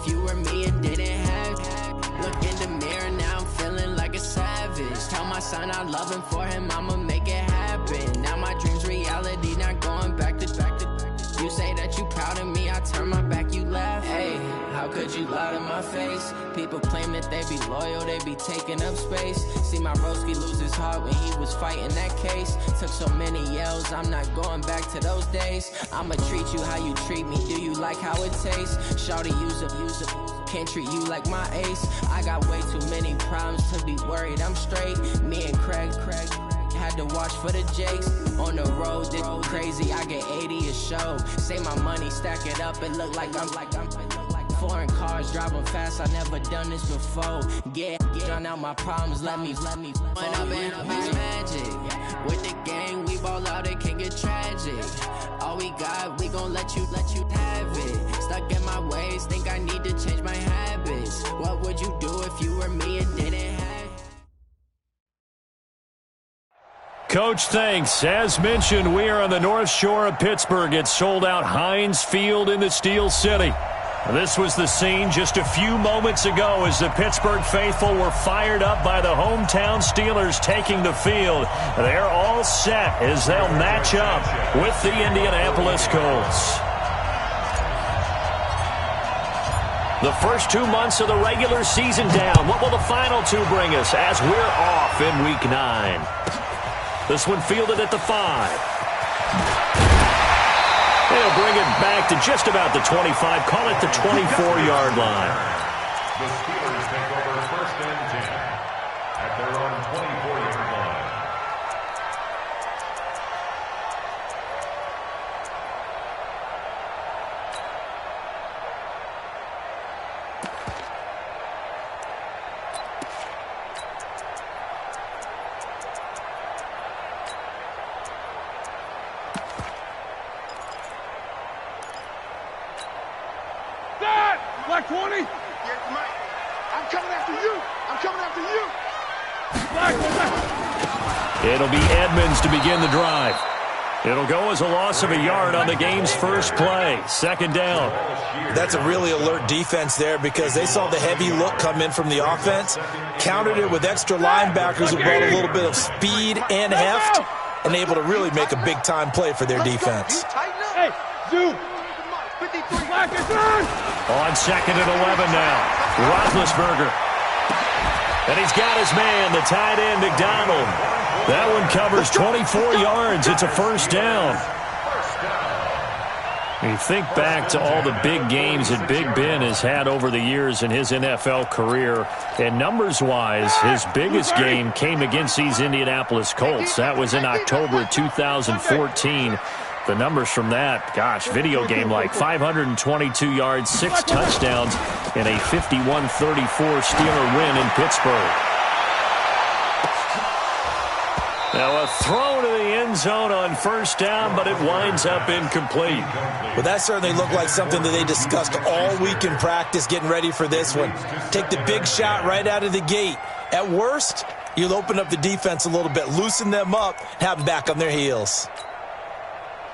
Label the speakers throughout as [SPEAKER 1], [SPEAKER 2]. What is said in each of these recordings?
[SPEAKER 1] if you were me and didn't have. Look in the mirror, now I'm feeling like a savage. Tell my son I love him, for him I'ma make it happen. Now my dream's reality, not going back to. You say that you proud of me, I turn my back, you laugh. Hey, how could you lie to my face? People claim that they be loyal, they be taking up space. See my broski lose his heart when he was fighting that case. Took so many yells, I'm not going back to those days. I'ma treat you how you treat me, do you like how it tastes? Shawty, use up, can't treat you like my ace. I got way too many problems to be worried, I'm straight. Me and Craig had to watch for the Jakes. On the road, this crazy, I get 80 a show. Say my money, stack it up, it look like I'm foreign cars, driving fast, I never done this before. Get done out my problems, let me When up and up is magic. With the gang, we ball out, it can get tragic. All we got, we gon' let you have it. Stuck in my ways, think I need to change my habits. What would you do if you were me and didn't have?
[SPEAKER 2] Coach, thanks. As mentioned, we are on the North Shore of Pittsburgh. It's sold out Heinz Field in the Steel City. This was the scene just a few moments ago as the Pittsburgh faithful were fired up by the hometown Steelers taking the field. They're all set as they'll match up with the Indianapolis Colts. The first 2 months of the regular season down. What will the final two bring us as we're off in Week 9? This one fielded at the 5. They'll bring it back to just about the 25. Call it the 24-yard line.
[SPEAKER 3] The Steelers take over first and 10 at their own 24-yard line.
[SPEAKER 4] Black 20. Yeah, Mike. I'm coming after you. I'm coming after you. Black.
[SPEAKER 2] It'll be Edmonds to begin the drive. It'll go as a loss of a yard on the game's first play. Second down.
[SPEAKER 5] That's a really alert defense there because they saw the heavy look come in from the offense, countered it with extra linebackers who brought a little bit of speed and heft, and able to really make a big-time play for their defense.
[SPEAKER 4] Hey, Zoo.
[SPEAKER 2] On second and 11 now. Roethlisberger. And he's got his man, the tight end, McDonald. That one covers 24 yards. It's a first down. You think back to all the big games that Big Ben has had over the years in his NFL career, and numbers-wise, his biggest game came against these Indianapolis Colts. That was in October 2014. The numbers from that, gosh, video game like 522 yards, 6 touchdowns, and a 51-34 Steeler win in Pittsburgh. Now a throw to the end zone on first down, but it winds up incomplete.
[SPEAKER 5] Well, that certainly looked like something that they discussed all week in practice getting ready for this one. Take the big shot right out of the gate. At worst, you'll open up the defense a little bit, loosen them up, have them back on their heels.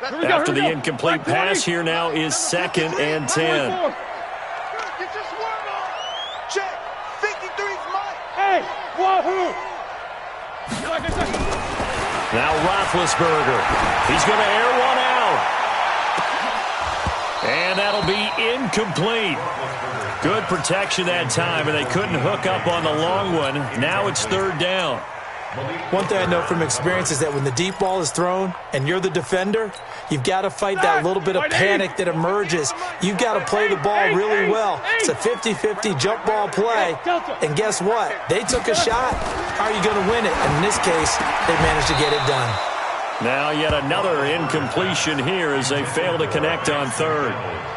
[SPEAKER 2] After the incomplete pass, here now is second and 10.
[SPEAKER 4] Check. 53's mine. Hey, wahoo.
[SPEAKER 2] Now Roethlisberger. He's going to air one out. And that'll be incomplete. Good protection that time, and they couldn't hook up on the long one. Now it's third down.
[SPEAKER 5] One thing I know from experience is that when the deep ball is thrown and you're the defender, you've got to fight that little bit of panic that emerges. You've got to play the ball really well. It's a 50-50 jump ball play. And guess what? They took a shot. How are you going to win it? And in this case, they managed to get it done.
[SPEAKER 2] Now yet another incompletion here as they fail to connect on third.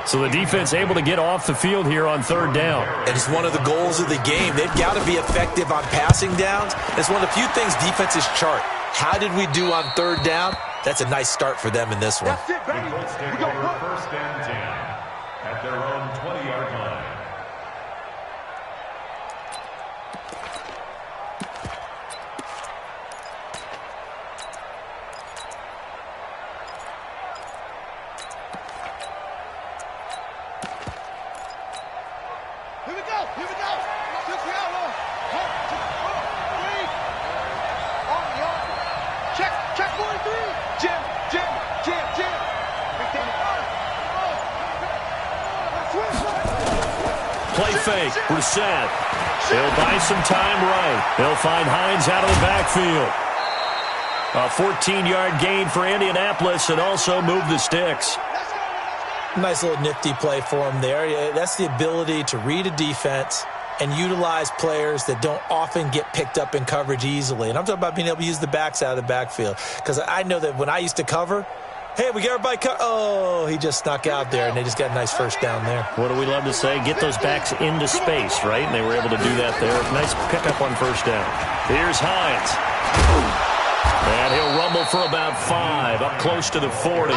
[SPEAKER 2] So the defense able to get off the field here on third down.
[SPEAKER 5] And it's one of the goals of the game. They've got to be effective on passing downs. It's one of the few things defenses chart. How did we do on third down? That's a nice start for them in this one.
[SPEAKER 3] That's it, baby. We go first and 10 at their own 20-yard line.
[SPEAKER 4] Here we go. Here we go. Check 43. Jim.
[SPEAKER 2] Play fake. Brissett. He'll buy some time right. They'll find Hines out of the backfield. A 14-yard gain for Indianapolis and also move the sticks.
[SPEAKER 5] Nice little nifty play for him there. That's the ability to read a defense and utilize players that don't often get picked up in coverage easily. And I'm talking about being able to use the backs out of the backfield. Because I know that when I used to cover, hey, we got everybody covered. Oh, he just snuck out there, and they just got a nice first down there.
[SPEAKER 2] What do we love to say? Get those backs into space, right? And they were able to do that there. Nice pickup on first down. Here's Hines. And he'll rumble for about 5, up close to the 40.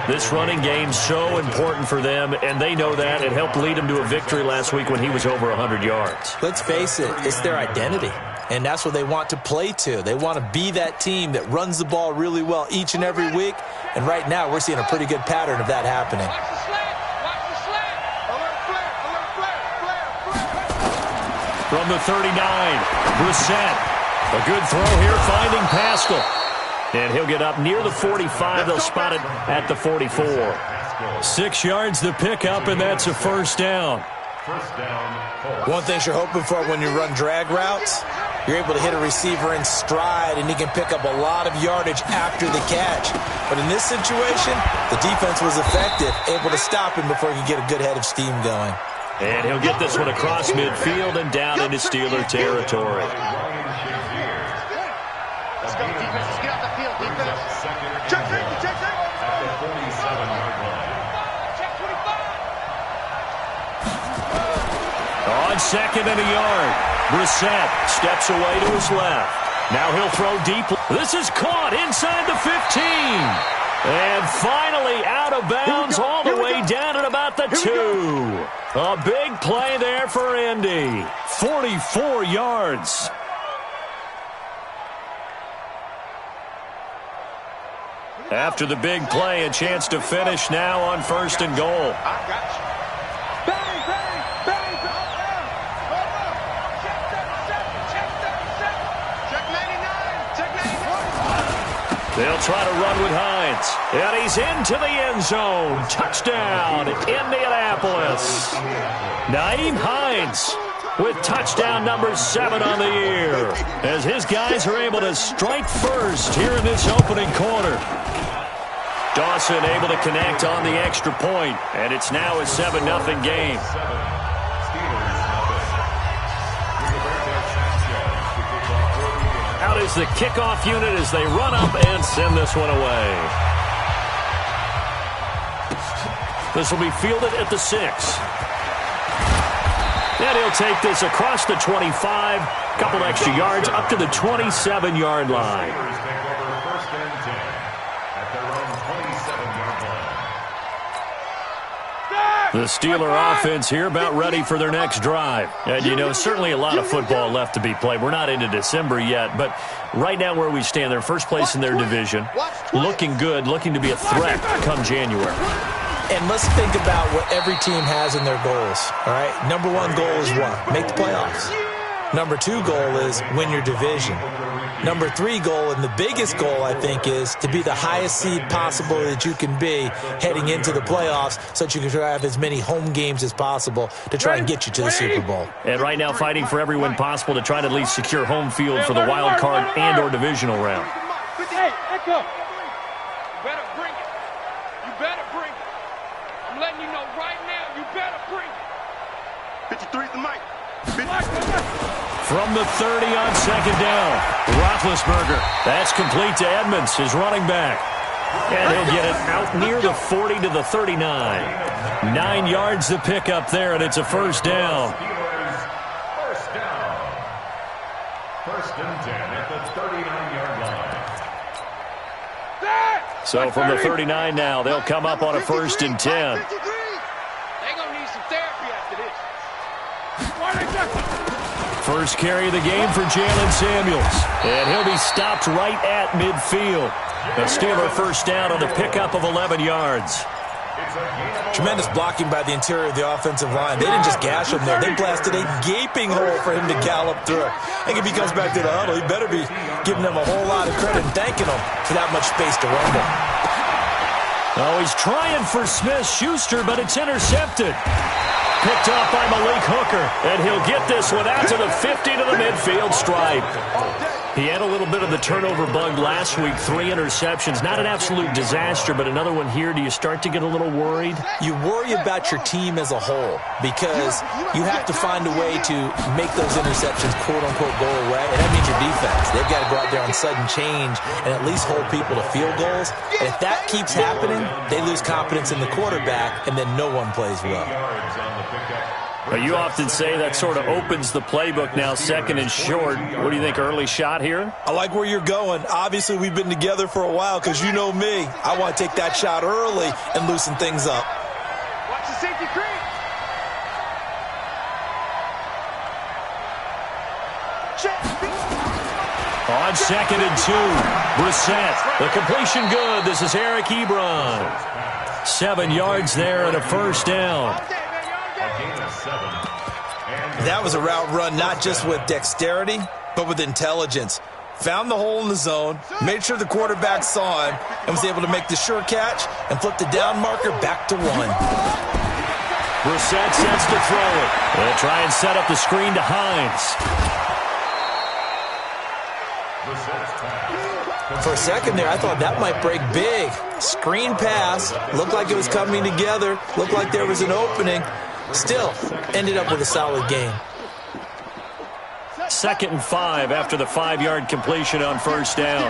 [SPEAKER 2] This running game's so important for them, and they know that. It helped lead them to a victory last week when he was over 100 yards.
[SPEAKER 5] Let's face it, it's their identity, and that's what they want to play to. They want to be that team that runs the ball really well each and every week, and right now we're seeing a pretty good pattern of that happening.
[SPEAKER 2] From the 39, Brissett. A good throw here, finding Pascal. And he'll get up near the 45. They'll spot it at the 44. 6 yards the pickup, and that's a first down.
[SPEAKER 5] One thing you're hoping for when you run drag routes, you're able to hit a receiver in stride, and he can pick up a lot of yardage after the catch. But in this situation, the defense was effective, able to stop him before he could get a good head of steam going.
[SPEAKER 2] And he'll get this one across midfield and down into Steeler territory.
[SPEAKER 4] Let's go, defense. Let's get off the field, defense. Check safety.
[SPEAKER 3] At the 47-yard line.
[SPEAKER 4] Check 25.
[SPEAKER 2] On second and a yard. Brissett steps away to his left. Now he'll throw deep. This is caught inside the 15. And finally out of bounds all the way down at about the 2. A big play there for Indy. 44 yards. After the big play, a chance to finish now on first and goal.
[SPEAKER 4] I got you. Bang, bang, bang, bang. Check 99. Check 99.
[SPEAKER 2] They'll try to run with Hines. And he's into the end zone. Touchdown, Indianapolis. Nyheim Hines with touchdown number 7 on the year, as his guys are able to strike first here in this opening quarter. Dawson able to connect on the extra point, and it's now a 7-0 game. Out is the kickoff unit as they run up and send this one away. This will be fielded at the 6. And he'll take this across the 25, couple extra yards up to the 27-yard line. The Steeler offense here about ready for their next drive. And, you know, certainly a lot of football left to be played. We're not into December yet, but right now where we stand, they're first place in their division. Looking good, looking to be a threat come January.
[SPEAKER 5] And let's think about what every team has in their goals, all right? Number 1 goal is what? Make the playoffs. Number 2 goal is win your division. Number 3 goal, and the biggest goal, I think, is to be the highest seed possible that you can be heading into the playoffs so that you can have as many home games as possible to try and get you to the Super Bowl.
[SPEAKER 2] And right now fighting for every win possible to try to at least secure home field for the wild card and or divisional round.
[SPEAKER 4] Hey, echo. You better bring it. You better bring it. I'm letting you know right now, you better bring it. 53 is the mic.
[SPEAKER 2] From the 30 on second down, Roethlisberger. That's complete to Edmonds, his running back. And he'll get it out near the 40 to the 39. 9 yards to pick up there, and it's a first down.
[SPEAKER 3] First down. First and 10 at the 39-yard line.
[SPEAKER 2] So from the 39 now, they'll come up on a first and 10.
[SPEAKER 4] They're going to need some therapy after this.
[SPEAKER 2] First carry of the game for Jalen Samuels. And he'll be stopped right at midfield. A Steeler first down on the pickup of 11 yards.
[SPEAKER 5] Tremendous blocking by the interior of the offensive line. They didn't just gash him there. They blasted a gaping hole for him to gallop through. I think if he comes back to the huddle, he better be giving them a whole lot of credit and thanking them for that much space to rumble.
[SPEAKER 2] Oh, he's trying for Smith-Schuster, but it's intercepted. Picked off by Malik Hooker, and he'll get this one out to the 50 to the midfield stripe. He had a little bit of the turnover bug last week, 3 interceptions. Not an absolute disaster, but another one here. Do you start to get a little worried?
[SPEAKER 5] You worry about your team as a whole because you have to find a way to make those interceptions, quote-unquote, go away, and that means your defense. They've got to go out there on sudden change and at least hold people to field goals. And if that keeps happening, they lose confidence in the quarterback, and then no one plays well.
[SPEAKER 2] You often say that sort of opens the playbook now, 2nd and short. What do you think, early shot here?
[SPEAKER 5] I like where you're going. Obviously, we've been together for a while because you know me. I want to take that shot early and loosen things up.
[SPEAKER 4] Watch the safety creep.
[SPEAKER 2] On 2nd and 2, Brissett. The completion good. This is Eric Ebron. 7 yards there and a first down.
[SPEAKER 5] That was a route run not just with dexterity, but with intelligence. Found the hole in the zone, made sure the quarterback saw him, and was able to make the sure catch and flip the down marker back to 1.
[SPEAKER 2] Brissett sets to throw it. They'll try and set up the screen to Hines.
[SPEAKER 5] For a second there, I thought that might break big. Screen pass, looked like it was coming together, looked like there was an opening. Still, ended up with a solid game.
[SPEAKER 2] 2nd and 5 after the 5-yard completion on first down.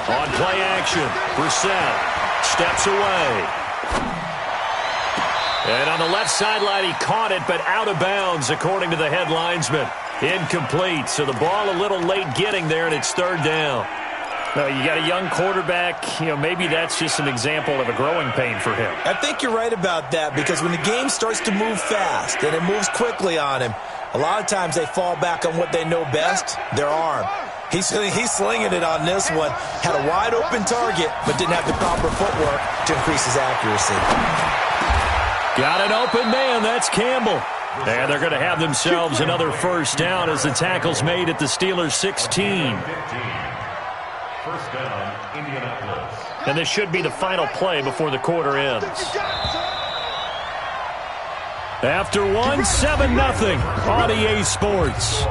[SPEAKER 2] On play action, Brissett steps away. And on the left sideline, he caught it, but out of bounds, according to the head linesman. Incomplete, so the ball a little late getting there, and it's 3rd down. No, you got a young quarterback. Maybe that's just an example of a growing pain for him.
[SPEAKER 5] I think you're right about that because when the game starts to move fast and it moves quickly on him, a lot of times they fall back on what they know best, their arm. He's slinging it on this one. Had a wide open target, but didn't have the proper footwork to increase his accuracy.
[SPEAKER 2] Got an open man. That's Campbell. And they're going to have themselves another first down as the tackle's made at the Steelers' 16.
[SPEAKER 3] First down, Indianapolis.
[SPEAKER 2] And this should be the final play before the quarter ends. After 1, 7-0 on EA Sports.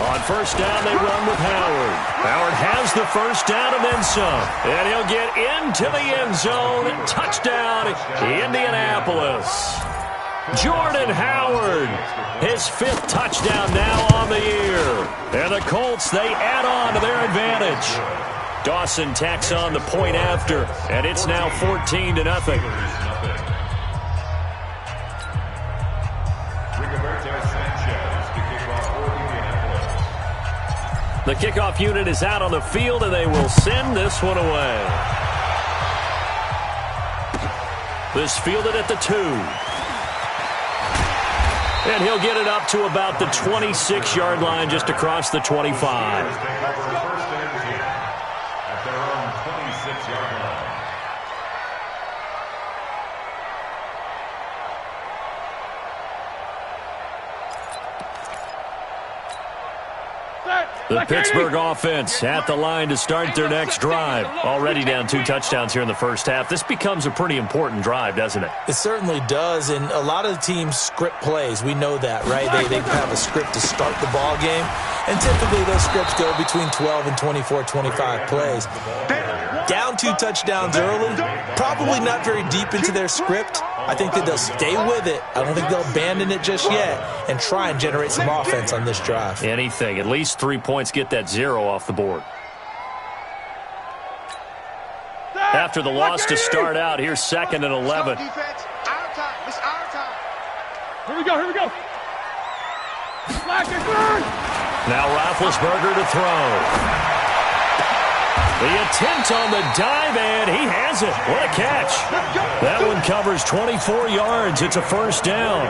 [SPEAKER 2] On first down, they run with Howard. Howard has the first down and then some. And he'll get into the end zone. Touchdown, Indianapolis. Jordan Howard, his 5th touchdown now on the year. And the Colts, they add on to their advantage. Dawson tacks on the point after, and it's now 14-0. The kickoff unit is out on the field, and they will send this one away. This fielded at the 2. And he'll get it up to about the 26-yard line, just across the 25.
[SPEAKER 3] At their own 26-yard line.
[SPEAKER 2] The Pittsburgh offense at the line to start their next drive. Already down 2 touchdowns here in the first half. This becomes a pretty important drive, doesn't it?
[SPEAKER 5] It certainly does, and a lot of the teams script plays. We know that, right? They have a script to start the ball game, and typically those scripts go between 12 and 24, 25 plays. Down 2 touchdowns early, probably not very deep into their script. I think that they'll stay with it. I don't think they'll abandon it just yet and try and generate some offense on this drive.
[SPEAKER 2] Anything. At least 3 points, get that 0 off the board. After the loss to start out, here's 2nd and 11.
[SPEAKER 4] Here we go, here we go. Slack it, burn!
[SPEAKER 2] Now Roethlisberger to throw. The attempt on the dive, and he has it. What a catch. That one covers 24 yards. It's a first down.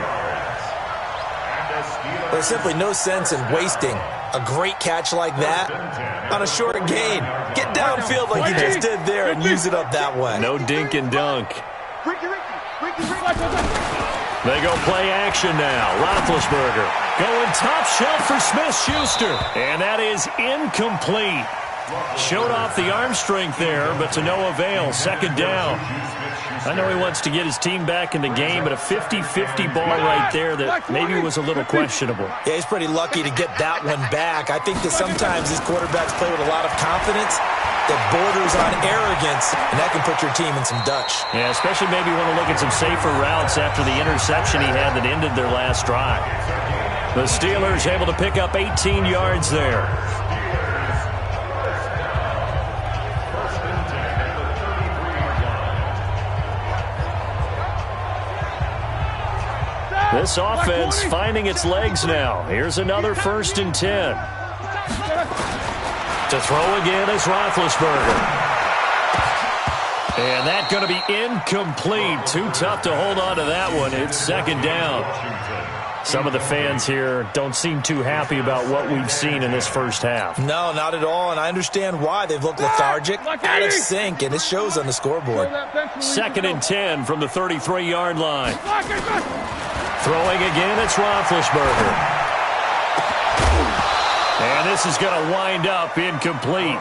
[SPEAKER 5] There's simply no sense in wasting a great catch like that on a short gain. Get downfield like you just did there and use it up that way.
[SPEAKER 2] No dink and dunk. They go play action now. Roethlisberger going top shelf for Smith-Schuster. And that is incomplete. Showed off the arm strength there, but to no avail. Second down. I know he wants to get his team back in the game, but a 50-50 ball right there that maybe was a little questionable.
[SPEAKER 5] Yeah, he's pretty lucky to get that one back. I think that sometimes these quarterbacks play with a lot of confidence that borders on arrogance, and that can put your team in some Dutch.
[SPEAKER 2] Yeah, especially maybe want to look at some safer routes after the interception he had that ended their last drive. The Steelers able to pick up 18 yards there. This offense finding its legs now. Here's another 1st and 10. To throw again is Roethlisberger. And that's going to be incomplete. Too tough to hold on to that one. It's second down. Some of the fans here don't seem too happy about what we've seen in this first half.
[SPEAKER 5] No, not at all, and I understand why. They've looked lethargic, out of sync, and it shows on the scoreboard.
[SPEAKER 2] 2nd and 10 from the 33-yard line. Throwing again, it's Roethlisberger. And this is going to wind up incomplete.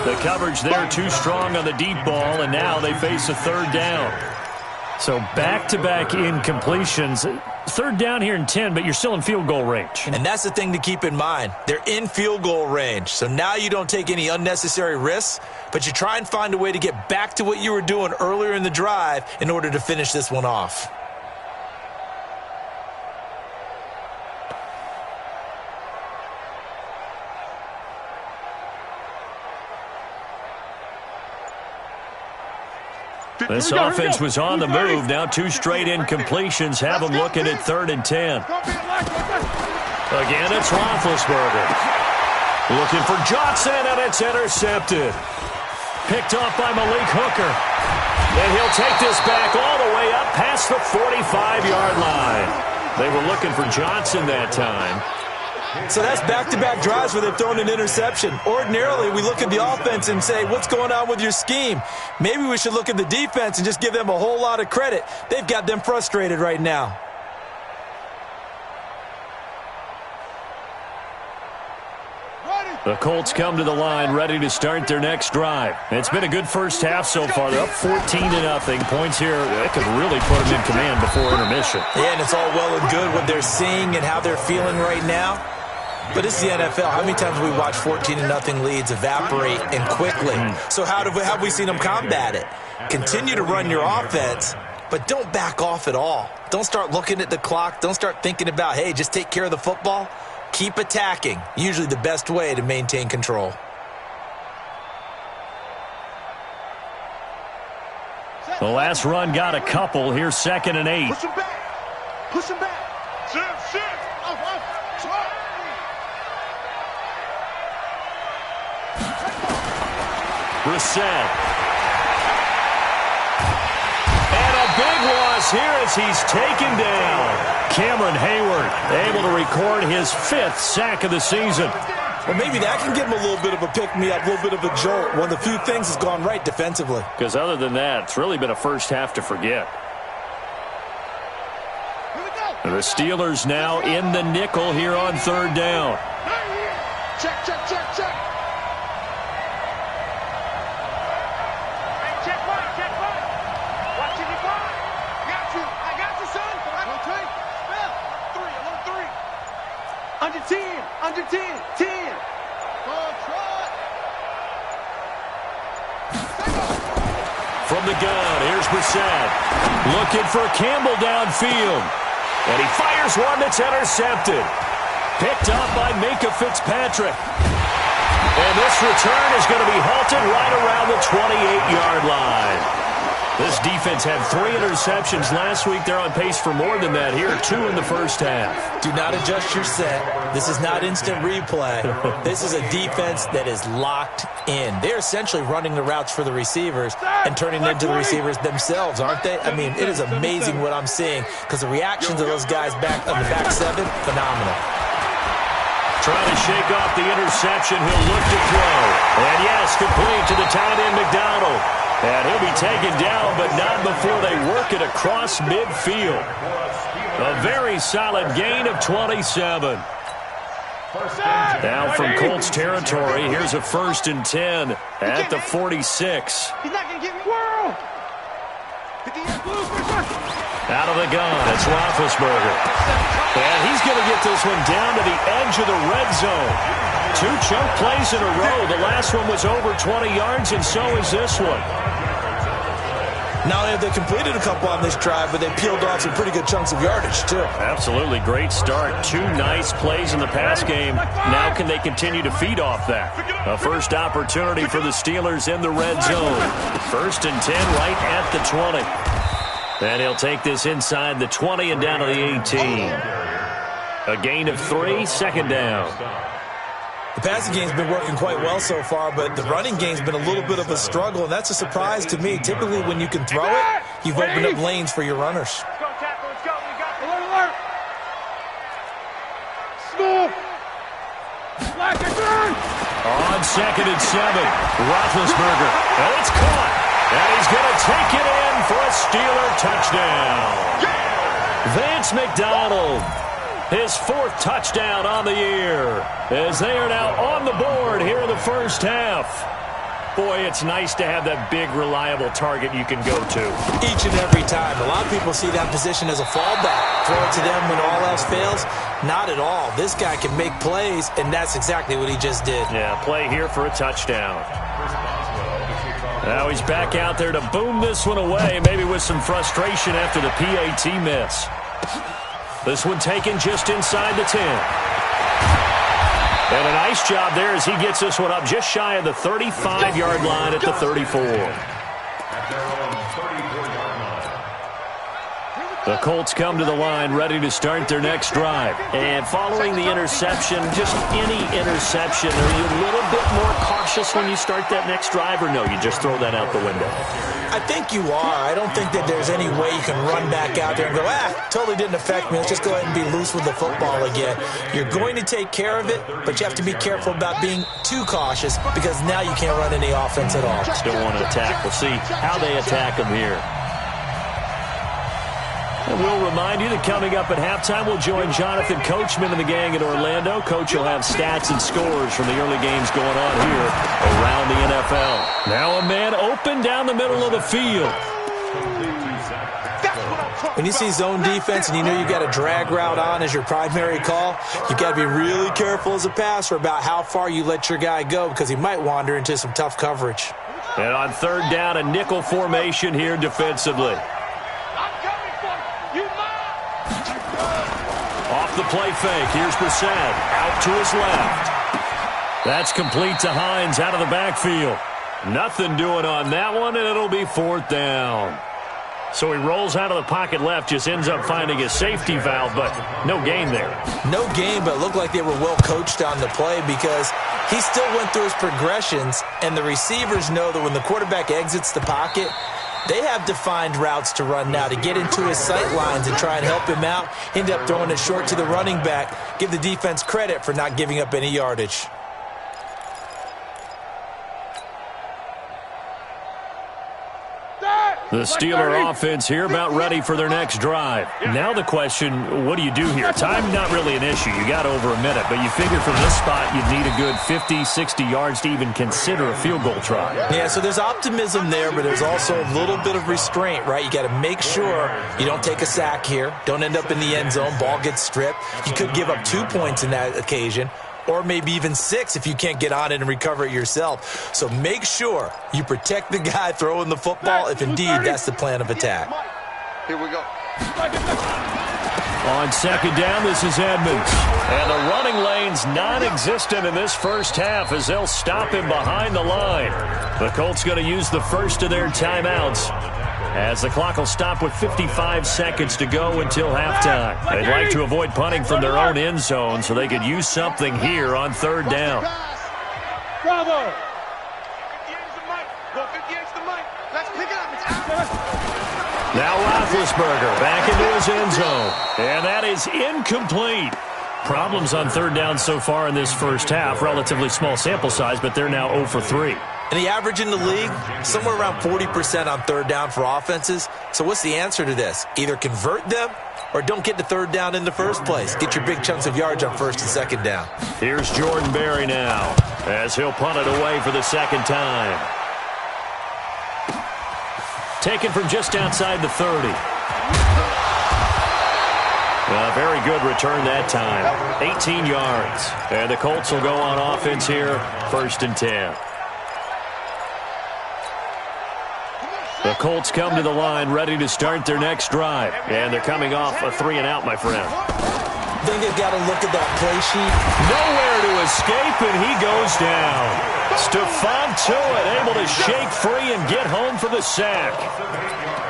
[SPEAKER 2] The coverage there too strong on the deep ball, and now they face a third down. So back-to-back incompletions. Third down here in 10, but you're still in field goal range.
[SPEAKER 5] And that's the thing to keep in mind. They're in field goal range. So now you don't take any unnecessary risks, but you try and find a way to get back to what you were doing earlier in the drive in order to finish this one off.
[SPEAKER 2] This offense was on the move. Now 2 straight incompletions have them looking at 3rd and 10. Again, it's Roethlisberger. Looking for Johnson, and it's intercepted. Picked off by Malik Hooker. And he'll take this back all the way up past the 45-yard line. They were looking for Johnson that time.
[SPEAKER 5] So that's back-to-back drives where they've thrown an interception. Ordinarily, we look at the offense and say, what's going on with your scheme? Maybe we should look at the defense and just give them a whole lot of credit. They've got them frustrated right now.
[SPEAKER 2] The Colts come to the line ready to start their next drive. It's been a good first half so far. They're up 14-0. Points here that could really put them in command before intermission.
[SPEAKER 5] Yeah, and it's all well and good what they're seeing and how they're feeling right now. But it's the NFL. How many times have we watched 14-0 leads evaporate and quickly? So how have we seen them combat it? Continue to run your offense, but don't back off at all. Don't start looking at the clock. Don't start thinking about, hey, just take care of the football. Keep attacking. Usually the best way to maintain control.
[SPEAKER 2] The last run got a couple. Here's 2nd and 8.
[SPEAKER 4] Push him back. Push him back. Sit.
[SPEAKER 2] Brissett. And a big loss here as he's taken down. Cameron Hayward able to record his 5th sack of the season.
[SPEAKER 5] Well, maybe that can give him a little bit of a pick-me-up, a little bit of a jolt. One of the few things has gone right defensively.
[SPEAKER 2] Because other than that, it's really been a first half to forget. The Steelers now in the nickel here on 3rd down.
[SPEAKER 4] Check. Under 10.
[SPEAKER 2] From the gun, here's Brissett. Looking for Campbell downfield. And he fires one that's intercepted. Picked up by Minka Fitzpatrick. And this return is going to be halted right around the 28-yard line. This defense had 3 interceptions last week. They're on pace for more than that here. 2 in the first half.
[SPEAKER 5] Do not adjust your set. This is not instant replay. This is a defense that is locked in. They're essentially running the routes for the receivers and turning them into the receivers themselves, aren't they? I mean, it is amazing what I'm seeing because the reactions of those guys back on the back 7, phenomenal.
[SPEAKER 2] Trying to shake off the interception. He'll look to throw. And yes, complete to the tight end, McDonald. And he'll be taken down, but not before they work it across midfield. A very solid gain of 27. Now from Colts territory, here's a 1st and 10 at the 46.
[SPEAKER 4] He's not going to get me. World.
[SPEAKER 2] Out of the gun, it's Roethlisberger. And he's going to get this one down to the edge of the red zone. 2 chunk plays in a row. The last one was over 20 yards, and so is this one.
[SPEAKER 5] Not only have they completed a couple on this drive, but they peeled off some pretty good chunks of yardage, too.
[SPEAKER 2] Absolutely. Great start. 2 nice plays in the pass game. Now can they continue to feed off that? A first opportunity for the Steelers in the red zone. 1st and 10 right at the 20. And he'll take this inside the 20 and down to the 18. A gain of 3, 2nd down.
[SPEAKER 5] The passing game's been working quite well so far, but the running game's been a little bit of a struggle, and that's a surprise to me. Typically, when you can throw it, you've opened up lanes for your runners.
[SPEAKER 4] Let's go, tackle. Let's go. We got alert. Smooth. Black and turn.
[SPEAKER 2] On 2nd and 7, Roethlisberger. And it's caught. And he's going to take it in for a Steeler touchdown. Vance McDonald. His 4th touchdown on the year as they are now on the board here in the first half. Boy, it's nice to have that big, reliable target you can go to.
[SPEAKER 5] Each and every time. A lot of people see that position as a fallback. Throw it to them when all else fails. Not at all. This guy can make plays, and that's exactly what he just did.
[SPEAKER 2] Yeah, play here for a touchdown. Now he's back out there to boom this one away, maybe with some frustration after the PAT miss. This one taken just inside the 10. And a nice job there as he gets this one up just shy of the 35-yard line at the 34. The Colts come to the line ready to start their next drive. And following the interception, just any interception, are you a little bit more cautious when you start that next drive, or no, you just throw that out the window?
[SPEAKER 5] I think you are. I don't think that there's any way you can run back out there and go, totally didn't affect me. Let's just go ahead and be loose with the football again. You're going to take care of it, but you have to be careful about being too cautious because now you can't run any offense at all.
[SPEAKER 2] Still want to attack. We'll see how they attack them here. And we'll remind you that coming up at halftime, we'll join Jonathan Coachman and the gang in Orlando. Coach will have stats and scores from the early games going on here around the NFL. Now a man open down the middle of the field.
[SPEAKER 5] When you see zone defense and you know you've got a drag route on as your primary call, you've got to be really careful as a passer about how far you let your guy go because he might wander into some tough coverage.
[SPEAKER 2] And on 3rd down, a nickel formation here defensively. Off the play fake, here's Brissett, out to his left. That's complete to Hines out of the backfield. Nothing doing on that one, and it'll be 4th down. So he rolls out of the pocket left, just ends up finding a safety valve, but no gain there.
[SPEAKER 5] No gain, but it looked like they were well coached on the play because he still went through his progressions, and the receivers know that when the quarterback exits the pocket, they have defined routes to run now to get into his sight lines and try and help him out. End up throwing it short to the running back. Give the defense credit for not giving up any yardage.
[SPEAKER 2] The Steeler offense here about ready for their next drive. Now the question, what do you do here? Time not really an issue. You got over a minute, but you figure from this spot you'd need a good 50, 60 yards to even consider a field goal try.
[SPEAKER 5] Yeah, so there's optimism there, but there's also a little bit of restraint, right? You got to make sure you don't take a sack here. Don't end up in the end zone. Ball gets stripped. You could give up 2 points in that occasion, or maybe even 6 if you can't get on it and recover it yourself. So make sure you protect the guy throwing the football if indeed that's the plan of attack.
[SPEAKER 4] Here we go.
[SPEAKER 2] On 2nd down, this is Edmonds. And the running lane's non-existent in this first half as they'll stop him behind the line. The Colts going to use the first of their timeouts. as the clock will stop with 55 seconds to go until halftime. They'd like to avoid punting from their own end zone so they could use something here on third down.
[SPEAKER 4] Bravo!
[SPEAKER 2] Now Roethlisberger back into his end zone, and that is incomplete. Problems on third down so far in this first half. Relatively small sample size, but they're now 0 for 3.
[SPEAKER 5] And the average in the league, somewhere around 40% on third down for offenses. So what's the answer to this? Either convert them or don't get to third down in the first place. Get your big chunks of yards on first and second down.
[SPEAKER 2] Here's Jordan Berry now as he'll punt it away for the second time. Taken from just outside the 30. A very good return that time. 18 yards. And the Colts will go on offense here, 1st and 10. The Colts come to the line ready to start their next drive. And they're coming off a 3-and-out, my friend.
[SPEAKER 5] I think they've got to look at that play sheet.
[SPEAKER 2] Nowhere to escape, and he goes down. Stephon Tuitt able to shake free and get home for the sack.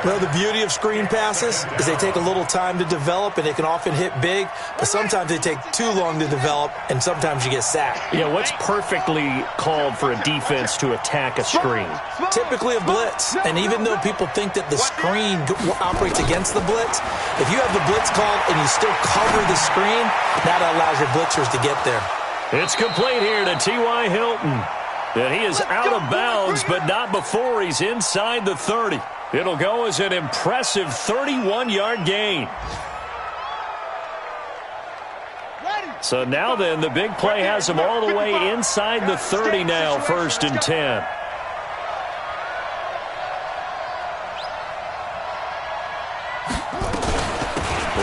[SPEAKER 5] Well, the beauty of screen passes is they take a little time to develop, and they can often hit big, but sometimes they take too long to develop, and sometimes you get sacked.
[SPEAKER 2] Yeah, what's perfectly called for a defense to attack a screen?
[SPEAKER 5] Typically a blitz, and even though people think that the screen operates against the blitz, if you have the blitz called and you still cover the screen, that allows your blitzers to get there.
[SPEAKER 2] It's complete here to T.Y. Hilton. And he is out of bounds, but not before he's inside the 30. It'll go as an impressive 31-yard gain. So now then, the big play has him all the way inside the 30 now, 1st and 10.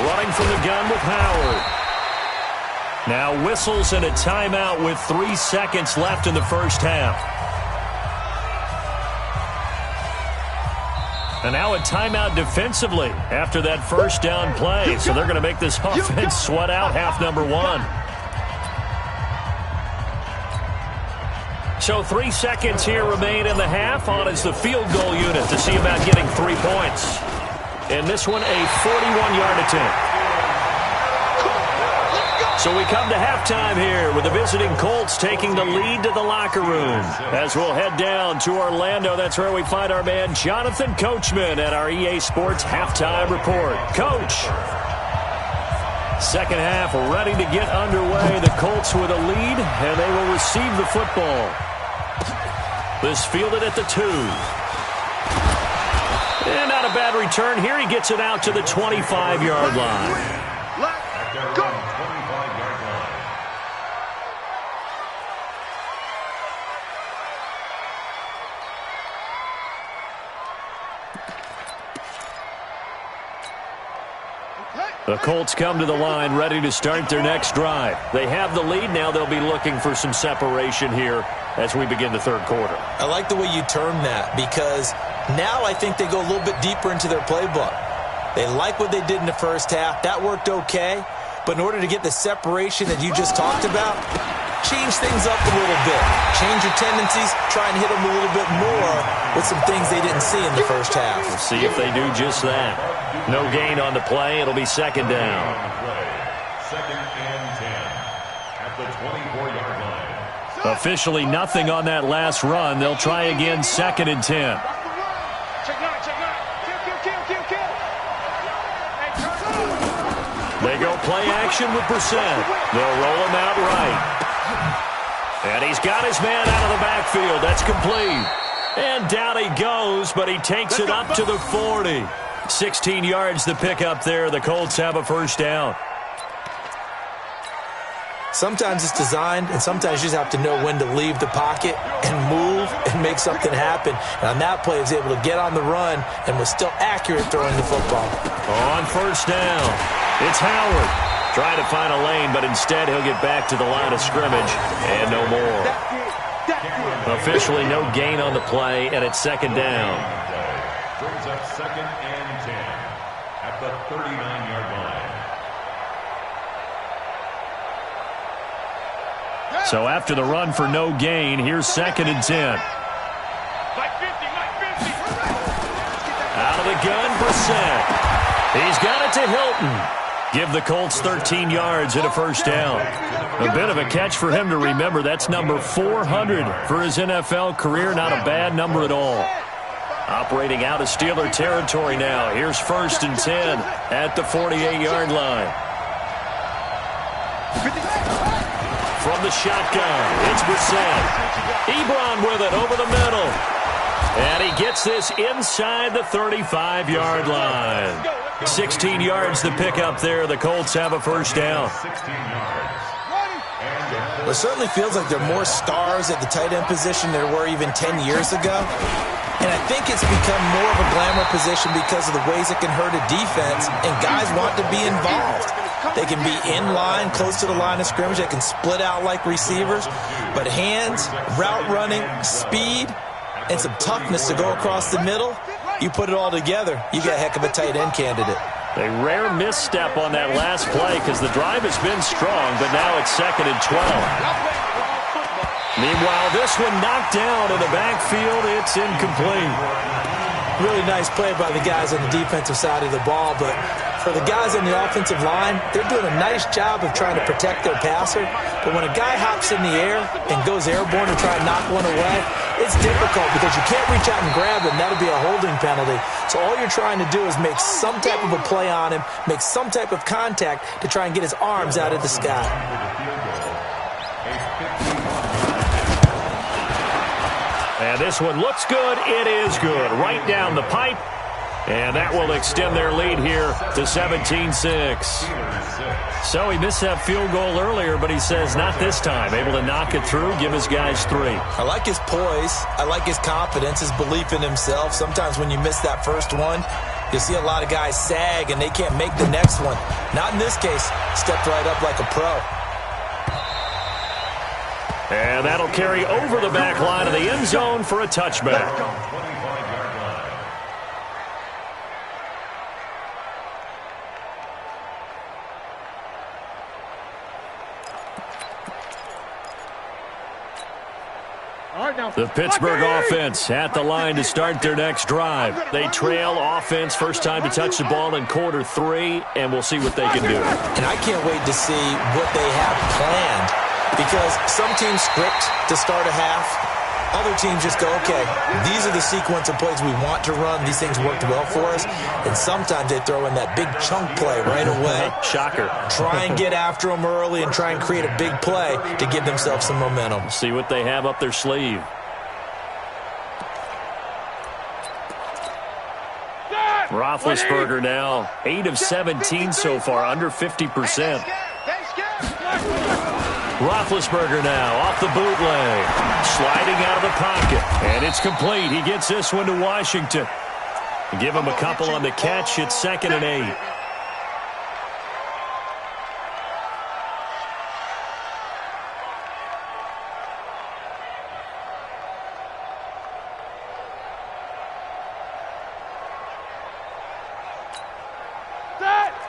[SPEAKER 2] Running from the gun with Howard. Now whistles and a timeout with 3 seconds left in the first half. And now a timeout defensively after that first down play. So they're going to make this offense sweat out half number 1. So 3 seconds here remain in the half. On is the field goal unit to see about getting 3 points. And this one a 41-yard attempt. So we come to halftime here with the visiting Colts taking the lead to the locker room. As we'll head down to Orlando, that's where we find our man Jonathan Coachman at our EA Sports Halftime Report. Coach, second half ready to get underway. The Colts with a lead, and they will receive the football. This fielded at the 2. And not a bad return here. He gets it out to the 25-yard line. The Colts come to the line ready to start their next drive. They have the lead. Now they'll be looking for some separation here as we begin the third quarter.
[SPEAKER 5] I like the way you term that because now I think they go a little bit deeper into their playbook. They like what they did in the first half. That worked okay. But in order to get the separation that you just talked about, change things up a little bit. Change your tendencies. Try and hit them a little bit more with some things they didn't see in the first half.
[SPEAKER 2] We'll see if they do just that. No gain on the play. It'll be second down.
[SPEAKER 3] Second and 10 at the 24-yard line.
[SPEAKER 2] Officially nothing on that last run. They'll try again, second and 10.
[SPEAKER 4] Check 9, check 9. Kill.
[SPEAKER 2] They go play action with Brissett. They'll roll him out right. And he's got his man out of the backfield. That's complete. And down he goes, but he takes it up to the 40. 16 yards the pickup there. The Colts have a first down.
[SPEAKER 5] Sometimes it's designed, and sometimes you just have to know when to leave the pocket and move and make something happen. And on that play, he was able to get on the run and was still accurate throwing the football.
[SPEAKER 2] On first down, it's Howard. Trying to find a lane, but instead he'll get back to the line of scrimmage and no more. Officially no gain on the play, and it's second down.
[SPEAKER 3] Brings up second and 10 at the 39-yard line.
[SPEAKER 2] So after the run for no gain, here's second and 10.
[SPEAKER 4] Like 50.
[SPEAKER 2] Out of the shotgun, Brissett. He's got it to Hilton. Give the Colts 13 yards and a first down. A bit of a catch for him to remember. That's number 400 for his NFL career. Not a bad number at all. Operating out of Steeler territory now. Here's 1st and 10 at the 48-yard line. From the shotgun, it's Brissett. Ebron with it over the middle. And he gets this inside the 35-yard line. 16 yards to pick up there. The Colts have a first down.
[SPEAKER 5] Well, it certainly feels like there are more stars at the tight end position than there were even 10 years ago. And I think it's become more of a glamour position because of the ways it can hurt a defense, and guys want to be involved. They can be in line, close to the line of scrimmage. They can split out like receivers. But hands, route running, speed, and some toughness to go across the middle, you put it all together, you got a heck of a tight end candidate.
[SPEAKER 2] A rare misstep on that last play because the drive has been strong, but now it's 2nd and 12. Meanwhile, this one knocked down in the backfield. It's incomplete.
[SPEAKER 5] Really nice play by the guys on the defensive side of the ball, but for the guys on the offensive line, they're doing a nice job of trying to protect their passer. But when a guy hops in the air and goes airborne to try and knock one away, it's difficult because you can't reach out and grab him. That'll be a holding penalty. So all you're trying to do is make some type of a play on him, make some type of contact to try and get his arms out of the sky.
[SPEAKER 2] And this one looks good. It is good. Right down the pipe. And that will extend their lead here to 17-6. So he missed that field goal earlier, but he says not this time. Able to knock it through, give his guys 3.
[SPEAKER 5] I like his poise. I like his confidence, his belief in himself. Sometimes when you miss that first one, you see a lot of guys sag and they can't make the next one. Not in this case. Stepped right up like a pro.
[SPEAKER 2] And that'll carry over the back line of the end zone for a touchback. The Pittsburgh offense at the line to start their next drive. They trail offense first time to touch the ball in quarter 3, and we'll see what they can do.
[SPEAKER 5] And I can't wait to see what they have planned, because some teams script to start a half. Other teams just go, okay, these are the sequence of plays we want to run. These things worked well for us. And sometimes they throw in that big chunk play right away.
[SPEAKER 2] Shocker.
[SPEAKER 5] Try and get after them early and try and create a big play to give themselves some momentum.
[SPEAKER 2] See what they have up their sleeve. Roethlisberger now 8 of 17 so far, under 50%. Roethlisberger now off the bootleg, sliding out of the pocket, and it's complete. He gets this one to Washington. Give him a couple on the catch. It's 2nd and 8.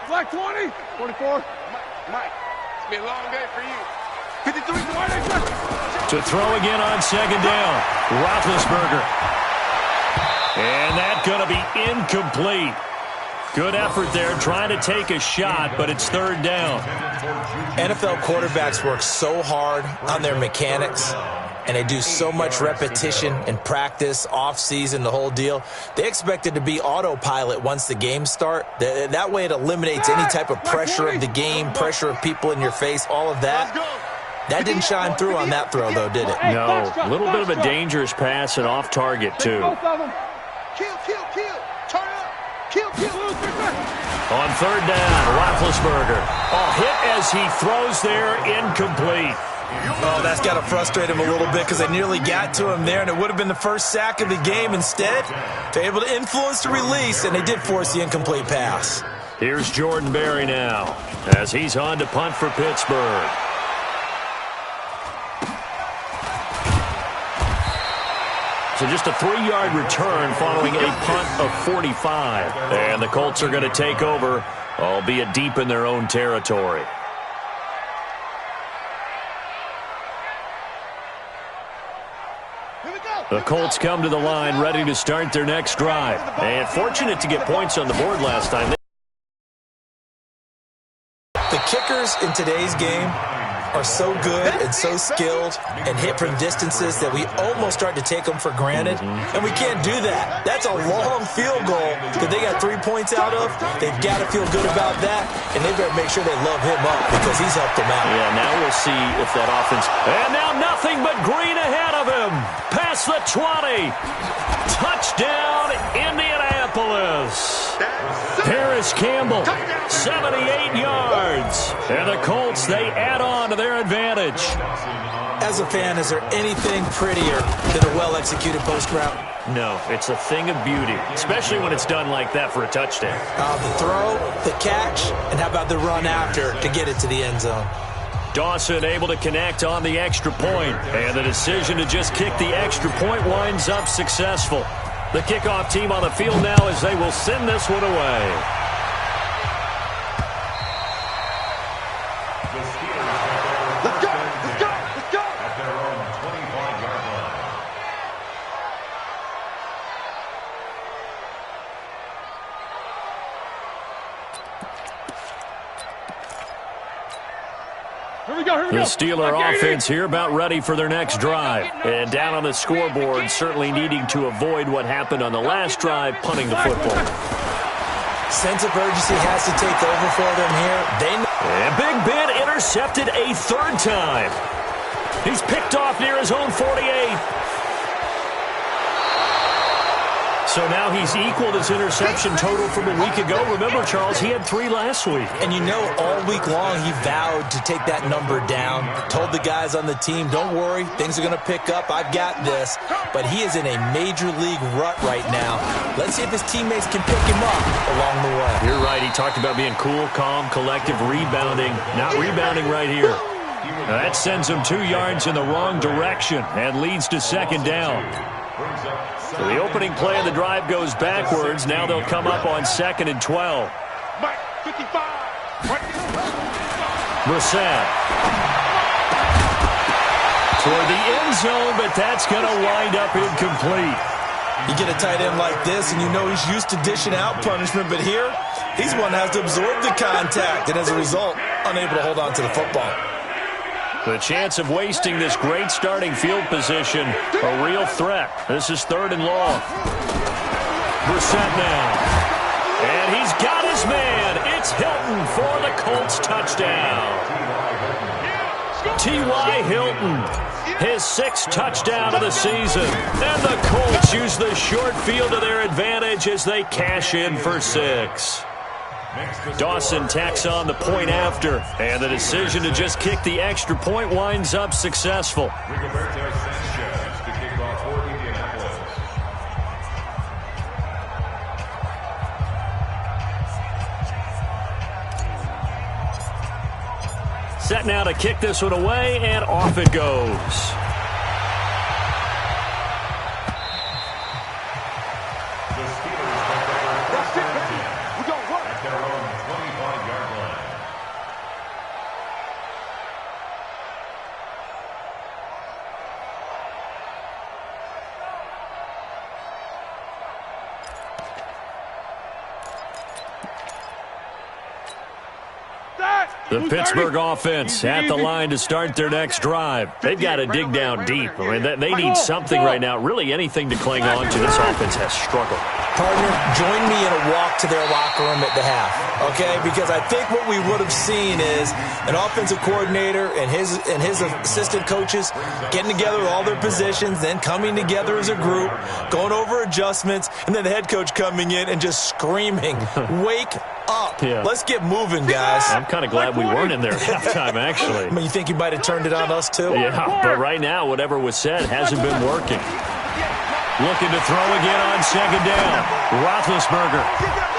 [SPEAKER 4] Black 20, 24. Mike, it's been a long day for you. 53,
[SPEAKER 2] to throw again on 2nd down. Roethlisberger. And that's going to be incomplete. Good effort there trying to take a shot, but it's 3rd down.
[SPEAKER 5] NFL quarterbacks work so hard on their mechanics, and they do so much repetition and practice, off-season, the whole deal. They expect it to be autopilot once the games start. That way it eliminates any type of pressure of the game, pressure of people in your face, all of that. That didn't shine through on that throw, though, did it?
[SPEAKER 2] No. A little bit of a dangerous pass and off target, too.
[SPEAKER 4] Kill. Turn it up. Kill.
[SPEAKER 2] On 3rd down, Roethlisberger. Hit as he throws there, incomplete.
[SPEAKER 5] Oh, that's got to frustrate him a little bit because they nearly got to him there, and it would have been the first sack of the game. Instead, they're able to influence the release, and they did force the incomplete pass.
[SPEAKER 2] Here's Jordan Berry now as he's on to punt for Pittsburgh. So just a 3-yard return following a punt of 45. And the Colts are going to take over, albeit deep in their own territory.
[SPEAKER 4] Here we go.
[SPEAKER 2] The Colts come to the line ready to start their next drive. And fortunate to get points on the board last time.
[SPEAKER 5] The kickers in today's game are so good and so skilled and hit from distances that we almost start to take them for granted. And we can't do that. That's a long field goal that they got 3 points out of. They've got to feel good about that, and they better make sure they love him up because he's helped them out.
[SPEAKER 2] Yeah, now we'll see if that offense... And now nothing but green ahead of him. Past the 20. Touchdown, Indianapolis. Paris Campbell, 78 yards. And the Colts, they add on to their advantage.
[SPEAKER 5] As a fan, is there anything prettier than a well-executed post route?
[SPEAKER 2] No, it's a thing of beauty, especially when it's done like that for a touchdown.
[SPEAKER 5] The throw, the catch, and how about the run after to get it to the end zone?
[SPEAKER 2] Dawson able to connect on the extra point, and the decision to just kick the extra point winds up successful. The kickoff team on the field now as they will send this one away.
[SPEAKER 4] Let's go! Let's go! Let's go!
[SPEAKER 3] At their own 25-yard line.
[SPEAKER 4] Here we go, here we go.
[SPEAKER 2] The Steeler offense here about ready for their next drive. And down on the scoreboard, certainly needing to avoid what happened on the last drive, punting the football.
[SPEAKER 5] Sense of urgency has to take over for them here.
[SPEAKER 2] And Big Ben intercepted a third time. He's picked off near his own 48. So now he's equaled his interception total from a week ago. Remember, Charles, he had 3 last week.
[SPEAKER 5] And you know, all week long he vowed to take that number down. Told the guys on the team, don't worry, things are going to pick up. I've got this. But he is in a major league rut right now. Let's see if his teammates can pick him up along the way.
[SPEAKER 2] You're right. He talked about being cool, calm, collective, rebounding. Not rebounding right here. That sends him 2 yards in the wrong direction and leads to second down. So the opening play of the drive goes backwards. Now they'll come up on 2nd and 12.
[SPEAKER 4] Mike, 55.
[SPEAKER 2] Brissett. Toward the end zone, but that's going to wind up incomplete.
[SPEAKER 5] You get a tight end like this, and you know he's used to dishing out punishment, but here, he's one that has to absorb the contact, and as a result, unable to hold on to the football.
[SPEAKER 2] The chance of wasting this great starting field position, a real threat. This is 3rd and long. Brissett now. And he's got his man. It's Hilton for the Colts touchdown. T.Y. Hilton, his 6th touchdown of the season. And the Colts use the short field to their advantage as they cash in for 6. Dawson tacks on the point after, and the decision to just kick the extra point winds up successful. Set now to kick this one away, and off it goes. The Pittsburgh offense at the line to start their next drive. They've got to dig down deep. I mean, they need something right now, really anything to cling on to. This offense has struggled.
[SPEAKER 5] Partner, join me in a walk to their locker room at the half, okay? Because I think what we would have seen is an offensive coordinator and his assistant coaches getting together all their positions, then coming together as a group, going over adjustments, and then the head coach coming in and just screaming, wake up.
[SPEAKER 2] Yeah.
[SPEAKER 5] Let's get moving, guys.
[SPEAKER 2] I'm kind of glad we weren't in there at halftime, actually.
[SPEAKER 5] I mean, you think he might have turned it on us, too?
[SPEAKER 2] Yeah, but right now, whatever was said hasn't been working. Looking to throw again on 2nd down. Roethlisberger.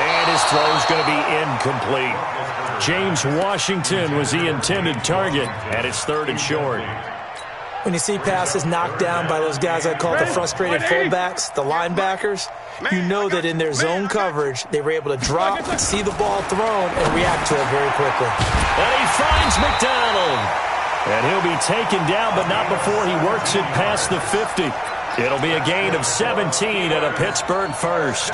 [SPEAKER 2] And his throw's going to be incomplete. James Washington was the intended target, and it's 3rd and short.
[SPEAKER 5] When you see passes knocked down by those guys I call the frustrated fullbacks, the linebackers, you know that in their zone coverage, they were able to drop, see the ball thrown, and react to it very quickly.
[SPEAKER 2] And he finds McDonald. And he'll be taken down, but not before he works it past the 50. It'll be a gain of 17 and a Pittsburgh first.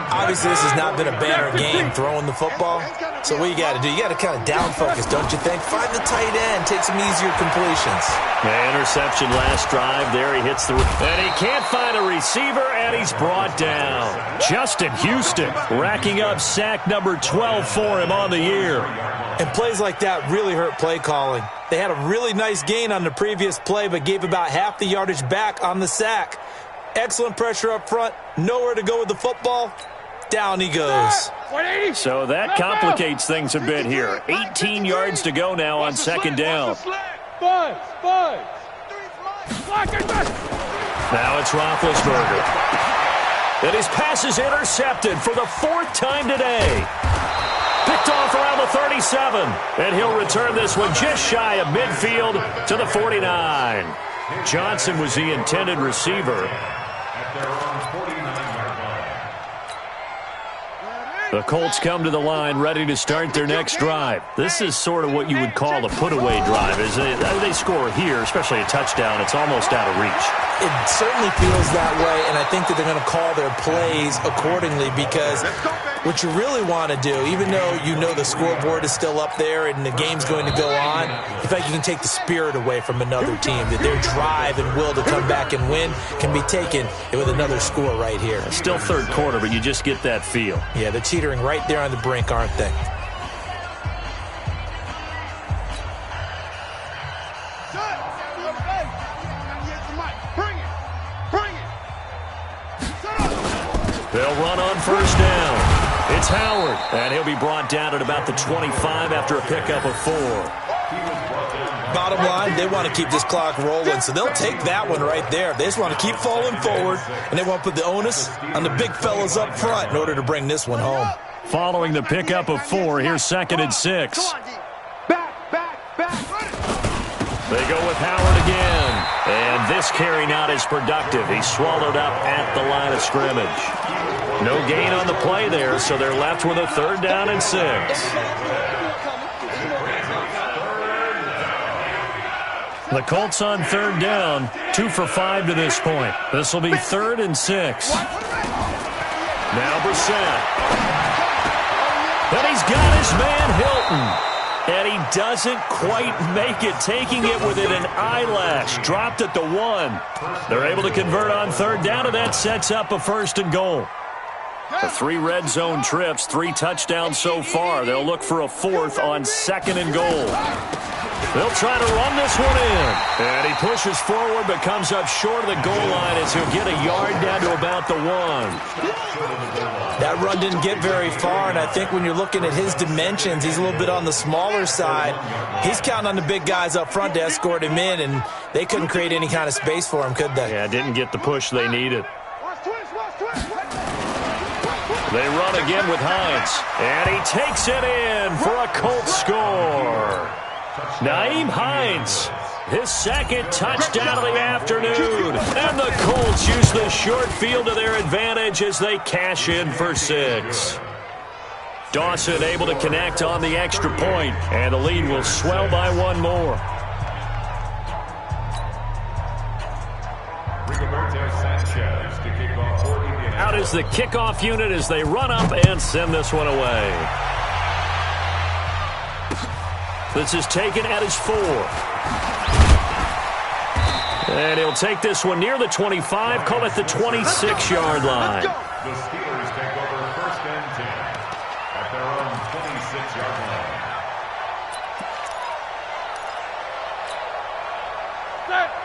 [SPEAKER 5] Obviously, this has not been a banner game throwing the football. So what you got to do, you got to kind of down focus, don't you think? Find the tight end, take some easier completions.
[SPEAKER 2] The interception last drive. There he hits the... And he can't find a receiver, and he's brought down. Justin Houston racking up sack number 12 for him on the year.
[SPEAKER 5] And plays like that really hurt play calling. They had a really nice gain on the previous play, but gave about half the yardage back on the sack. Excellent pressure up front. Nowhere to go with the football. Down he goes.
[SPEAKER 2] So that complicates things a bit here. 18 yards to go now on second down. Now it's Roethlisberger. And his pass is intercepted for the 4th time today. Picked off around the 37. And he'll return this one just shy of midfield to the 49. Johnson was the intended receiver. The Colts come to the line ready to start their next drive. This is sort of what you would call a put-away drive. As they score here, especially a touchdown, it's almost out of reach.
[SPEAKER 5] It certainly feels that way, and I think that they're going to call their plays accordingly because what you really want to do, even though you know the scoreboard is still up there and the game's going to go on, in fact, you can take the spirit away from another team, that their drive and will to come back and win can be taken with another score right here.
[SPEAKER 2] Still third quarter, but you just get that feel.
[SPEAKER 5] Yeah, they're teetering right there on the brink, aren't they?
[SPEAKER 2] They'll run on first down. It's Howard, and he'll be brought down at about the 25 after a pickup of 4.
[SPEAKER 5] Bottom line, they want to keep this clock rolling, so they'll take that one right there. They just want to keep falling forward, and they want to put the onus on the big fellas up front in order to bring this one home.
[SPEAKER 2] Following the pickup of 4, here's 2nd and 6. They go with Howard again. And this carry not as productive. He's swallowed up at the line of scrimmage. No gain on the play there, so they're left with a 3rd down and 6. The Colts on 3rd down, 2 for 5 to this point. This will be 3rd and 6. Now Brissett. And he's got his man Hilton. And he doesn't quite make it, taking it within an eyelash. Dropped at the 1. They're able to convert on 3rd down, and that sets up a 1st and goal. The 3 red zone trips, 3 touchdowns so far. They'll look for a 4th on 2nd and goal. They'll try to run this one in. And he pushes forward but comes up short of the goal line as he'll get a yard down to about the 1.
[SPEAKER 5] That run didn't get very far, and I think when you're looking at his dimensions, he's a little bit on the smaller side. He's counting on the big guys up front to escort him in, and they couldn't create any kind of space for him, could they?
[SPEAKER 2] Yeah, didn't get the push they needed. They run again with Hines, and he takes it in for a Colts score. Nyheim Hines, his 2nd touchdown of the afternoon. And the Colts use the short field to their advantage as they cash in for 6. Dawson able to connect on the extra point, and the lead will swell by 1 more. Out is the kickoff unit as they run up and send this one away. This is taken at his 4. And he'll take this one near the 25, call it the 26-yard line.
[SPEAKER 3] The Steelers take over 1st and 10 at their own 26-yard line.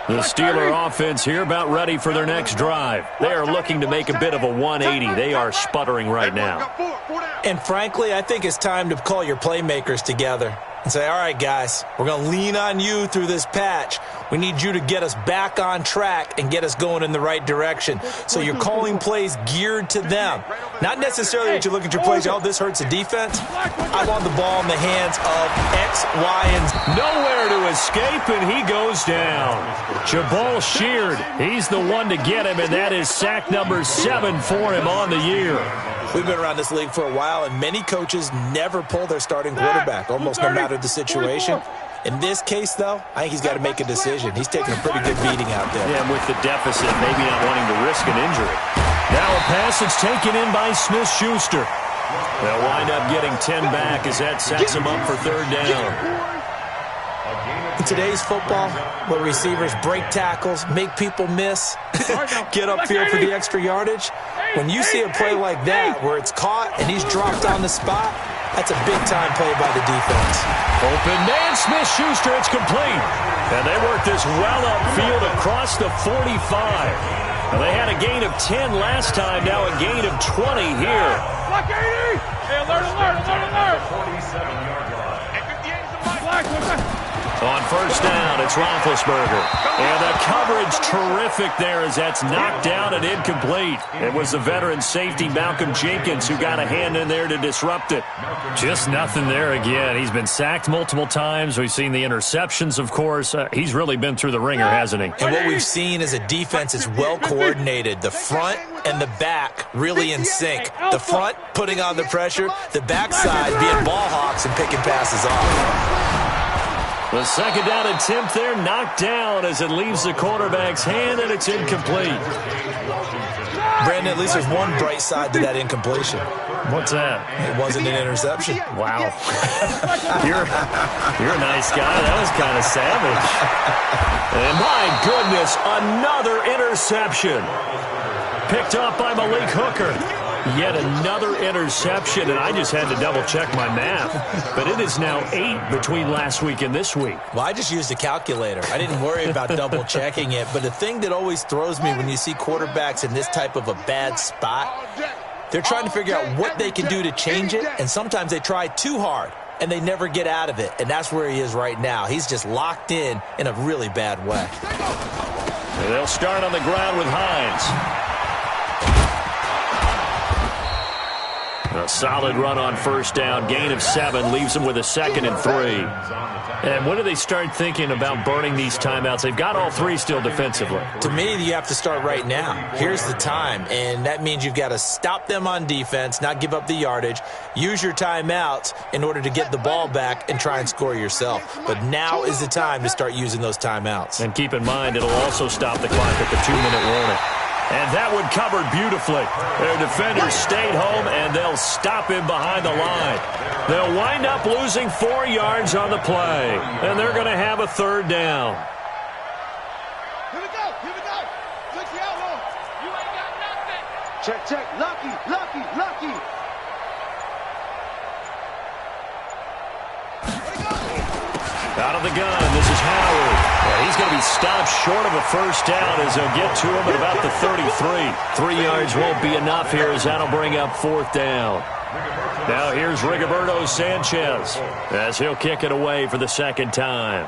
[SPEAKER 2] The Steeler offense here about ready for their next drive. They are looking to make a bit of a 180. They are sputtering right now.
[SPEAKER 5] And frankly, I think it's time to call your playmakers together and say, all right, guys, we're going to lean on you through this patch. We need you to get us back on track and get us going in the right direction. So you're calling plays geared to them. Not necessarily that you look at your plays, oh, this hurts the defense. I want the ball in the hands of X, Y, and Z.
[SPEAKER 2] Nowhere to escape, and he goes down. Jabal Sheard, he's the one to get him, and that is sack number 7 for him on the year.
[SPEAKER 5] We've been around this league for a while, and many coaches never pull their starting quarterback, almost no matter the situation. In this case, though, I think he's got to make a decision. He's taking a pretty good beating out there.
[SPEAKER 2] Yeah, and with the deficit, maybe not wanting to risk an injury. Now a pass that's taken in by Smith-Schuster. They'll wind up getting 10 back as that sets them up for third down.
[SPEAKER 5] In today's football, where receivers break tackles, make people miss, get upfield for the extra yardage, when you see a play like that where it's caught and he's dropped on the spot, that's a big-time play by the defense.
[SPEAKER 2] Open man, Smith-Schuster, it's complete. And they work this well upfield across the 45. Now, they had a gain of 10 last time, now a gain of 20 here.
[SPEAKER 4] Block 80! Hey, alert! 47-yard line. Hey, 58 is the block.
[SPEAKER 2] On first down, it's Roethlisberger. And the coverage terrific there as that's knocked down and incomplete. It was the veteran safety, Malcolm Jenkins, who got a hand in there to disrupt it. Just nothing there again. He's been sacked multiple times. We've seen the interceptions, of course. He's really been through the ringer, hasn't he?
[SPEAKER 5] And what we've seen is a defense that's well coordinated. The front and the back really in sync. The front putting on the pressure, the backside being ball hawks and picking passes off.
[SPEAKER 2] The second down attempt there knocked down as it leaves the quarterback's hand, and it's incomplete.
[SPEAKER 5] Brandon, at least there's one bright side to that incompletion.
[SPEAKER 2] What's that?
[SPEAKER 5] It wasn't an interception.
[SPEAKER 2] Wow. You're a nice guy. That was kind of savage. And my goodness, another interception. Picked up by Malik Hooker. Yet another interception, and I just had to double-check my math. But it is now 8 between last week and this week.
[SPEAKER 5] Well, I just used a calculator. I didn't worry about double-checking it. But the thing that always throws me when you see quarterbacks in this type of a bad spot, they're trying to figure out what they can do to change it, and sometimes they try too hard, and they never get out of it. And that's where he is right now. He's just locked in a really bad way.
[SPEAKER 2] They'll start on the ground with Hines. A solid run on first down. Gain of 7 leaves them with a 2nd and 3. And when do they start thinking about burning these timeouts? They've got all 3 still defensively.
[SPEAKER 5] To me, you have to start right now. Here's the time, and that means you've got to stop them on defense, not give up the yardage, use your timeouts in order to get the ball back and try and score yourself. But now is the time to start using those timeouts.
[SPEAKER 2] And keep in mind, it'll also stop the clock at the 2-minute warning. And that one covered beautifully. Their defenders stayed home, and they'll stop him behind the line. They'll wind up losing 4 yards on the play, and they're going to have a third down.
[SPEAKER 4] Here we go. Look the outlaw. You ain't got nothing. Check. Lucky.
[SPEAKER 2] Out of the gun, this is Howard. Well, he's going to be stopped short of a first down as they'll get to him at about the 33. 3 yards won't be enough here as that'll bring up 4th down. Now here's Rigoberto Sanchez as he'll kick it away for the 2nd time.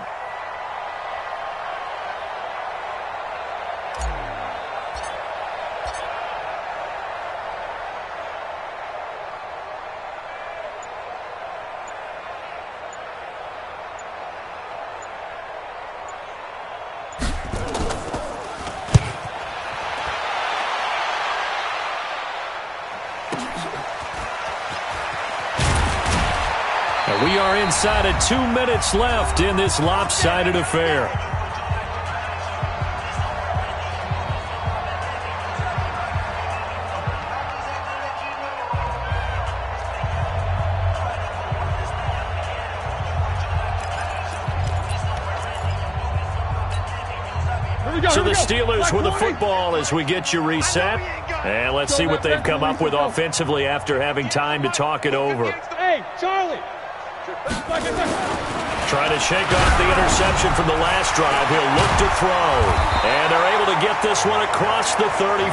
[SPEAKER 2] We are inside of 2 minutes left in this lopsided affair. So the Steelers with the football as we get you reset. And let's see what they've come up with offensively after having time to talk it over.
[SPEAKER 4] Hey, Charlie.
[SPEAKER 2] Trying to shake off the interception from the last drive. He'll look to throw. And they're able to get this one across the 35.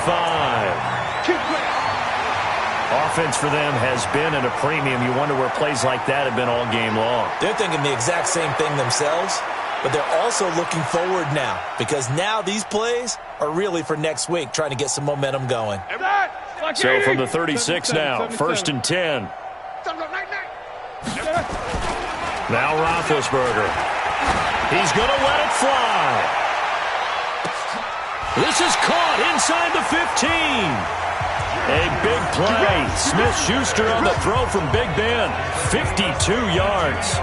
[SPEAKER 2] Offense for them has been at a premium. You wonder where plays like that have been all game long.
[SPEAKER 5] They're thinking the exact same thing themselves, but they're also looking forward now because now these plays are really for next week, trying to get some momentum going.
[SPEAKER 2] So from the 36 now, 1st and 10. Now Roethlisberger. He's going to let it fly. This is caught inside the 15. A big play. Smith-Schuster on the throw from Big Ben. 52 yards.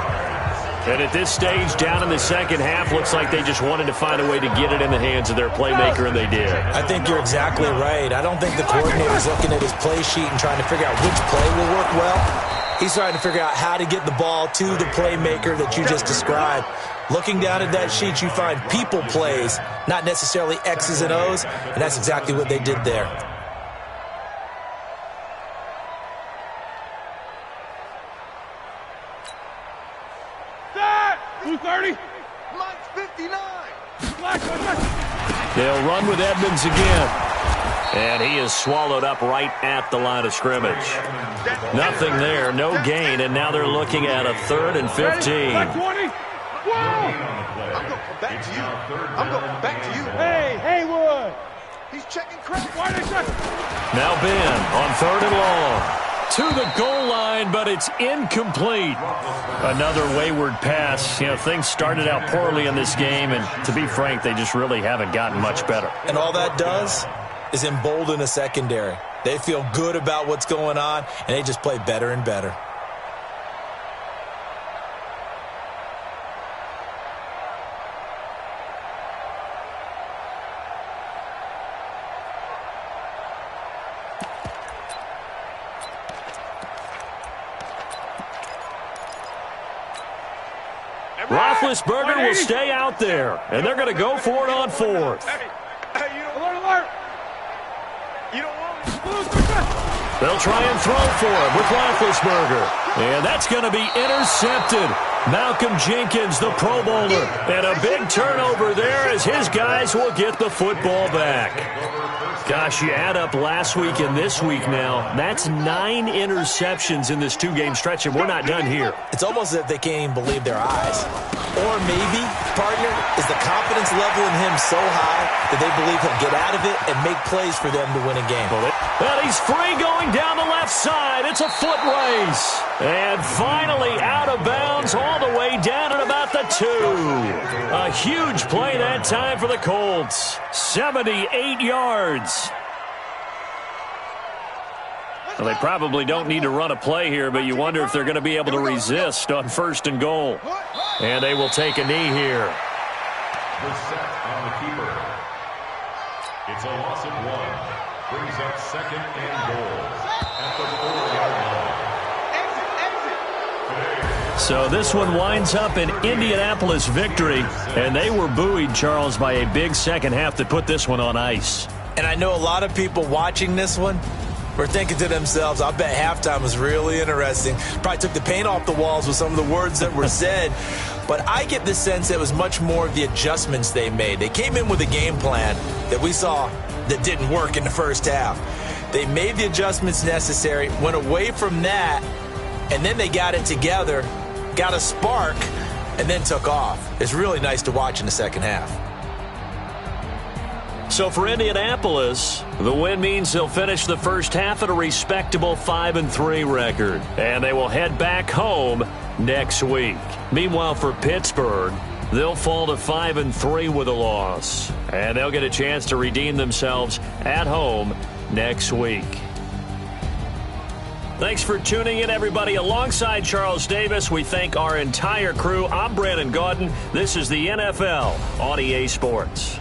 [SPEAKER 2] And at this stage, down in the second half, looks like they just wanted to find a way to get it in the hands of their playmaker, and they did.
[SPEAKER 5] I think you're exactly right. I don't think the coordinator's looking at his play sheet and trying to figure out which play will work well. He's trying to figure out how to get the ball to the playmaker that you just described. Looking down at that sheet, you find people plays, not necessarily X's and O's, and that's exactly what they did there.
[SPEAKER 4] Dad! 230. Mine's 59.
[SPEAKER 2] They'll run with Edmonds again. And he is swallowed up right at the line of scrimmage. Nothing there, no gain, and now they're looking at a 3rd and 15.
[SPEAKER 4] I'm going back to you. I'm going back to you. Hey, Haywood. He's checking credit. Why they check?
[SPEAKER 2] Now Ben on 3rd and long. To the goal line, but it's incomplete. Another wayward pass. You know, things started out poorly in this game, and to be frank, they just really haven't gotten much better.
[SPEAKER 5] And all that does is embolden a secondary. They feel good about what's going on, and they just play better and better.
[SPEAKER 2] Roethlisberger will stay out there, and they're going to go for it on 4th.
[SPEAKER 4] Hey, you don't alert. You don't want me.
[SPEAKER 2] They'll try and throw for him with Roethlisberger. And that's going to be intercepted. Malcolm Jenkins, the Pro Bowler. And a big turnover there as his guys will get the football back. Gosh, you add up last week and this week now. That's 9 interceptions in this 2-game stretch, and we're not done here.
[SPEAKER 5] It's almost as if they can't even believe their eyes. Or maybe, partner, is the confidence level in him so high that they believe he'll get out of it and make plays for them to win a game.
[SPEAKER 2] Well, he's free going down the left side. It's a foot race. And finally out of bounds all the way down at about the 2. A huge play that time for the Colts. 78 yards. Well, they probably don't need to run a play here, but you wonder if they're going to be able to resist on 1st and goal. And they will take a knee here.
[SPEAKER 3] The set on the keeper. It's a loss of 1. Brings up 2nd and goal at the 4-yard line.
[SPEAKER 2] So this one winds up an Indianapolis victory, and they were buoyed, Charles, by a big second half that put this one on ice.
[SPEAKER 5] And I know a lot of people watching this one were thinking to themselves, I bet halftime was really interesting. Probably took the paint off the walls with some of the words that were said. But I get the sense it was much more of the adjustments they made. They came in with a game plan that we saw that didn't work in the first half. They made the adjustments necessary, went away from that, and then they got it together, got a spark, and then took off. It's really nice to watch in the second half.
[SPEAKER 2] So for Indianapolis, the win means they'll finish the first half at a respectable 5-3 record. And they will head back home next week. Meanwhile, for Pittsburgh, they'll fall to 5-3 with a loss. And they'll get a chance to redeem themselves at home next week. Thanks for tuning in, everybody. Alongside Charles Davis, we thank our entire crew. I'm Brandon Gaudin. This is the NFL on EA Sports.